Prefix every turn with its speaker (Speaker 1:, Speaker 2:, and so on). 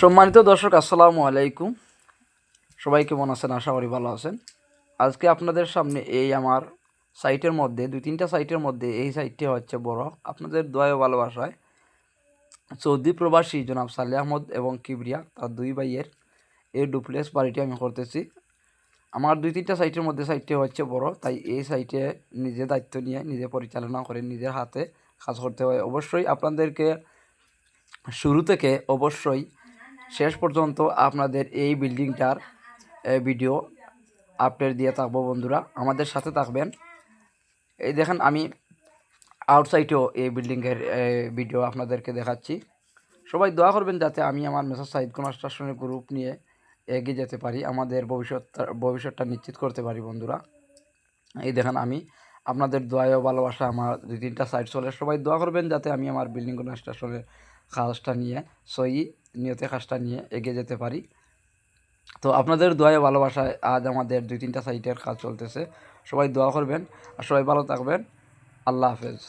Speaker 1: সম্মানিত দর্শক, আসসালামু আলাইকুম। সবাই কেমন আছেন? আশা করি ভালো আছেন। আজকে আপনাদের সামনে এই আমার সাইটের মধ্যে দুই তিনটা সাইটের মধ্যে এই সাইটটি হচ্ছে বড়, আপনাদের দোয়া ও ভালোবাসায় সৌদি প্রবাসী জনাব সালেহ আহমদ এবং কিবরিয়া তার দুই ভাইয়ের এই ডুপ্লেক্স বাড়িটি আমি করতেছি। আমার দুই তিনটা সাইটের মধ্যে সাইটটি হচ্ছে বড়, তাই এই সাইটে নিজে দায়িত্ব নিয়ে নিজে পরিচালনা করে নিজের হাতে কাজ করতে হয়। অবশ্যই আপনাদেরকে শুরু থেকে অবশ্যই শেষ পর্যন্ত আপনাদের এই বিল্ডিংটার ভিডিও আপডেট দিয়ে থাকবো। বন্ধুরা, আমাদের সাথে থাকবেন। এই দেখেন, আমি আউটসাইডেও এই বিল্ডিংয়ের ভিডিও আপনাদেরকে দেখাচ্ছি। সবাই দোয়া করবেন যাতে আমি আমার মেসার সাইদ কনস্ট্রাকশনের গ্রুপ নিয়ে এগিয়ে যেতে পারি, আমাদের ভবিষ্যৎটা নিশ্চিত করতে পারি। বন্ধুরা, এই দেখেন, আমি আপনাদের দোয়া ও ভালোবাসা আমার দুই তিনটা সাইট চলে। সবাই দোয়া করবেন যাতে আমি আমার বিল্ডিং কনস্ট্রাকশনের কাজটা নিয়ে নিয়তে কাজটা নিয়ে এগিয়ে যেতে পারি। তো আপনাদের দোয়া ও ভালোবাসায় আজ আমাদের দুই তিনটা সাইটের কাজ চলতেছে। সবাই দোয়া করবেন আর সবাই ভালো থাকবেন। আল্লাহ হাফেজ।